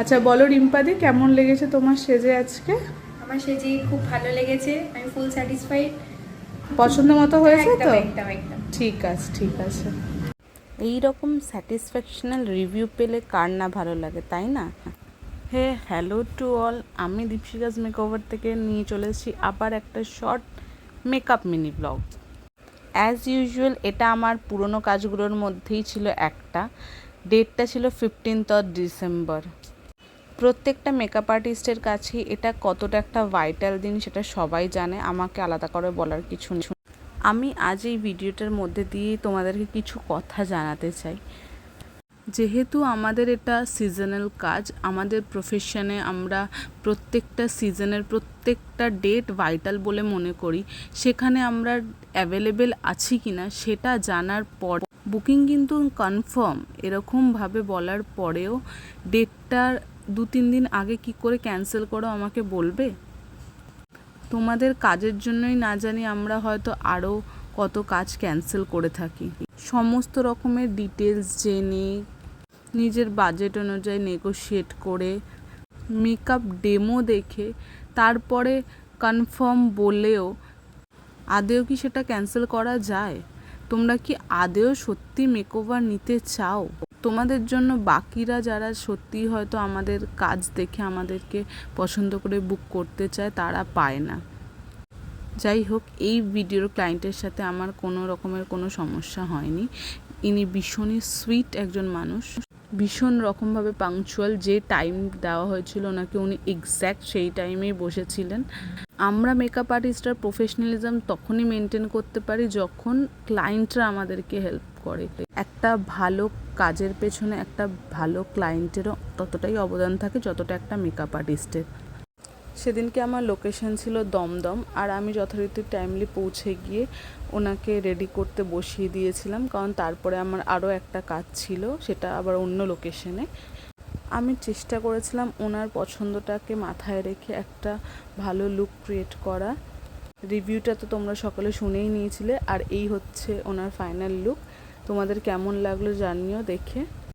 আচ্ছা বলো রিম্পাদি, কেমন লেগেছে তোমার সেজে আজকে? আমার সেজে খুব ভালো লেগেছে, আমি ফুল স্যাটিসফাইড। পছন্দ মতো হয়েছে তো? একদম একদম একদম। ঠিক আছে ঠিক আছে। এই রকম স্যাটিসফ্যাকশনাল রিভিউ পেলে কার না ভালো লাগে, তাই না? হে হ্যালো টু অল, আমি দীপশিকাস মেকওভার থেকে নিয়ে চলে এসেছি আবার একটা short makeup mini blog. As usual এটা আমার পুরনো কাজগুলোর মধ্যেই ছিল একটা। ডেটটা ছিল 15th ডিসেম্বর। প্রত্যেকটা মেকআপ আর্টিস্টের কাছেই এটা কতটা একটা ভাইটাল দিন সেটা সবাই জানে, আমাকে আলাদা করে বলার কিছু নেই। আমি আজ এই ভিডিওটার মধ্যে দিয়েই তোমাদেরকে কিছু কথা জানাতে চাই। যেহেতু আমাদের এটা সিজনাল কাজ, আমাদের প্রফেশনে আমরা প্রত্যেকটা সিজনের প্রত্যেকটা ডেট ভাইটাল বলে মনে করি। সেখানে আমরা অ্যাভেলেবেল আছি কি না সেটা জানার পর বুকিং কিন্তু কনফার্ম এরকমভাবে বলার পরেও ডেটটার 2-3 দিন আগে কি করে ক্যান্সেল করো আমাকে বলবে? তোমাদের কাজের জন্যই না জানি আমরা হয়তো আরও কত কাজ ক্যান্সেল করে থাকি। সমস্ত রকমের ডিটেলস জেনে, নিজের বাজেট অনুযায়ী নেগোশিয়েট করে, মেকআপ ডেমো দেখে তারপরে কনফার্ম বলেও আদেও কি সেটা ক্যান্সেল করা যায়? তোমরা কি আদেও সত্যি মেকওভার নিতে চাও? তোমাদের জন্য বাকিরা যারা সত্যি হয়তো আমাদের কাজ দেখে আমাদেরকে পছন্দ করে বুক করতে চায় তারা পায় না। যাই হোক, এই ভিডিওর ক্লায়েন্টের সাথে আমার কোনো রকমের কোনো সমস্যা হয়নি। ইনি ভীষণই সুইট একজন মানুষ, ভীষণ রকমভাবে পাংচুয়াল। যে টাইম দেওয়া হয়েছিল ওনাকে উনি এক্স্যাক্ট সেই টাইমেই বসেছিলেন। আমরা মেকআপ আর্টিস্টরা প্রফেশনালিজম তখনই মেনটেন করতে পারি যখন ক্লায়েন্টরা আমাদেরকে হেল্প করে। একটা ভালো কাজের পেছনে একটা ভালো ক্লায়েন্টেরও ততটাই অবদান থাকে যতটা একটা মেকআপ আর্টিস্টের। সেদিনকে আমার লোকেশন ছিল দমদম, আর আমি যথারীতি টাইমলি পৌঁছে গিয়ে ওনাকে রেডি করতে বসিয়ে দিয়েছিলাম, কারণ তারপরে আমার আরও একটা কাজ ছিল, সেটা আবার অন্য লোকেশনে। আমি চেষ্টা করেছিলাম ওনার পছন্দটাকে মাথায় রেখে একটা ভালো লুক ক্রিয়েট করা। রিভিউটা তো তোমরা সকলে শুনেই নিয়েছিলে, আর এই হচ্ছে ওনার ফাইনাল লুক। তোমাদের কেমন লাগলো জানিও দেখে।